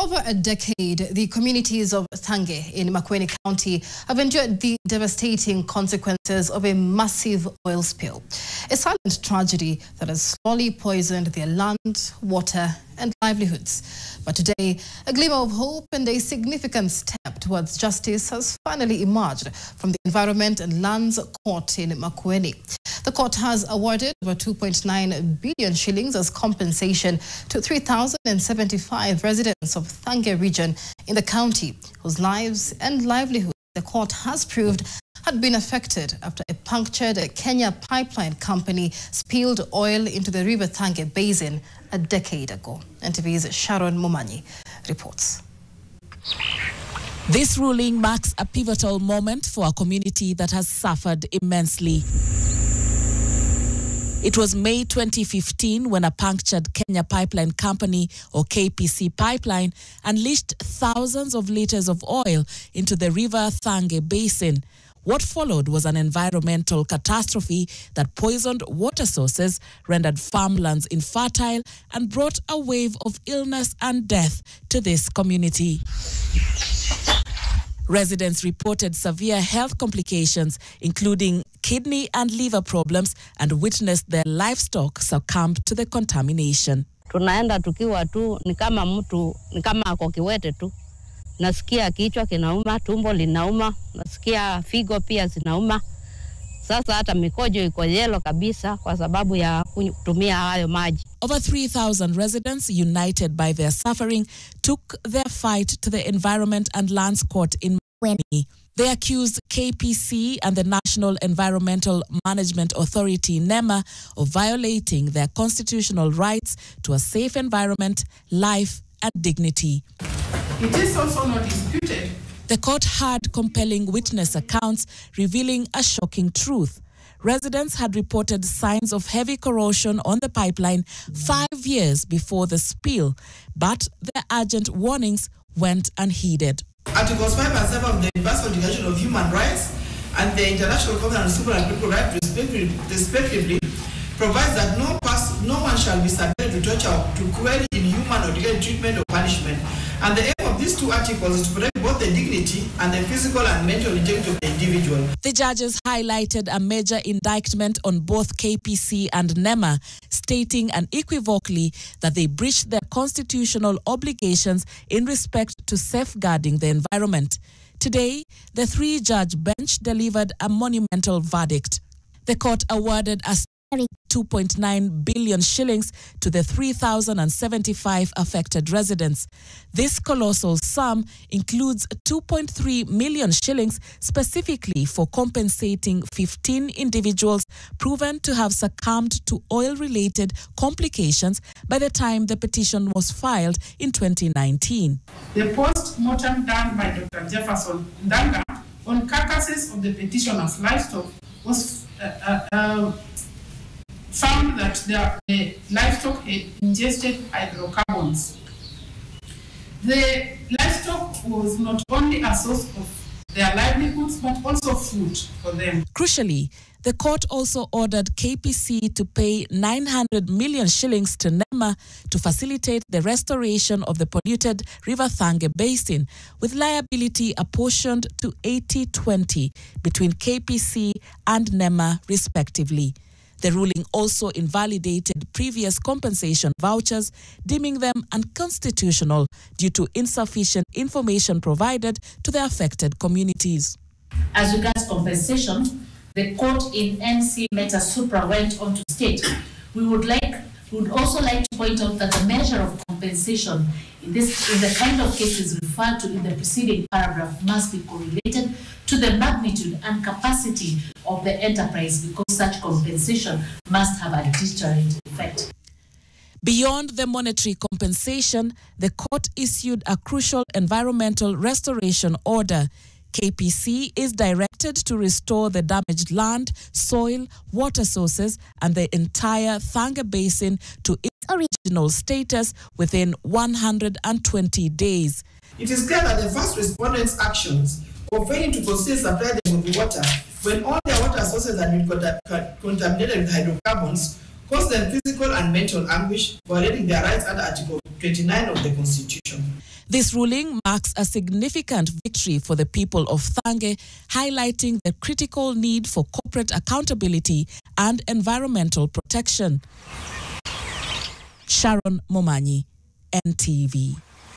over a decade, the communities of Thange in Makueni County have endured the devastating consequences of a massive oil spill. A silent tragedy that has slowly poisoned their land, water, and livelihoods. But today, a glimmer of hope and a significant step towards justice has finally emerged from the Environment and Lands Court in Makueni. The court has awarded over 2.9 billion shillings as compensation to 3,075 residents of Thange region in the county, whose lives and livelihoods the court has proved had been affected after a punctured Kenya pipeline company spilled oil into the river Thange basin a decade ago. NTV's Sharon Momanyi reports. This ruling marks a pivotal moment for a community that has suffered immensely. It was May 2015 when a punctured Kenya Pipeline Company, or KPC pipeline, unleashed thousands of liters of oil into the river Thange basin. What followed was an environmental catastrophe that poisoned water sources, rendered farmlands infertile, and brought a wave of illness and death to this community. Residents reported severe health complications, including kidney and liver problems, and witnessed their livestock succumb to the contamination. Tunaenda tukiwa tu ni kama mtu ni kama ako kiwete tu. Nasikia kichwa kinauma, tumbo linauma, nasikia figo pia zinauma. Sasa hata mikojo iko yellow kabisa kwa sababu ya kutumia hayo maji. Over 3,000 residents, united by their suffering, took their fight to the Environment and Lands Court in Makueni. They accused KPC and the National Environmental Management Authority, NEMA, of violating their constitutional rights to a safe environment, life, and dignity. It is also not disputed. The court heard compelling witness accounts revealing a shocking truth. Residents had reported signs of heavy corrosion on the pipeline 5 years before the spill, but their urgent warnings went unheeded. Articles 5 and 7 of the Universal Declaration of Human Rights and the International Covenant on Civil and Political Rights respectively provides that no one shall be subjected to torture, to cruel, inhuman, or degrading treatment or punishment. And the aim of these two articles is to protect both the dignity and the physical and mental integrity of the individual. The judges highlighted a major indictment on both KPC and NEMA, stating unequivocally that they breached their constitutional obligations in respect to safeguarding the environment. Today, the three-judge bench delivered a monumental verdict. The court awarded a 2.9 billion shillings to the 3,075 affected residents. This colossal sum includes 2.3 million shillings specifically for compensating 15 individuals proven to have succumbed to oil-related complications by the time the petition was filed in 2019. The post-mortem done by Dr. Jefferson Ndanga on carcasses of the petitioner's livestock was found that the livestock had ingested hydrocarbons. The livestock was not only a source of their livelihoods, but also food for them. Crucially, the court also ordered KPC to pay 900 million shillings to NEMA to facilitate the restoration of the polluted River Thange basin, with liability apportioned to 80-20 between KPC and NEMA respectively. The ruling also invalidated previous compensation vouchers, deeming them unconstitutional due to insufficient information provided to the affected communities. As regards compensation, the court in NC Meta Supra went on to state, we would also like to point out that the measure of compensation in the kind of cases referred to in the preceding paragraph must be correlated to the magnitude and capacity of the enterprise, because such compensation must have a deterrent effect. Beyond the monetary compensation, the court issued a crucial environmental restoration order. KPC is directed to restore the damaged land, soil, water sources, and the entire Thange basin to its original status within 120 days. It is clear that the first respondents' actions of failing to proceed supply them with water when all their water sources had been contaminated with hydrocarbons caused them physical and mental anguish, violating their rights under Article 29 of the Constitution. The This ruling marks a significant victory for the people of Thange, highlighting the critical need for corporate accountability and environmental protection. Sharon Momanyi, NTV.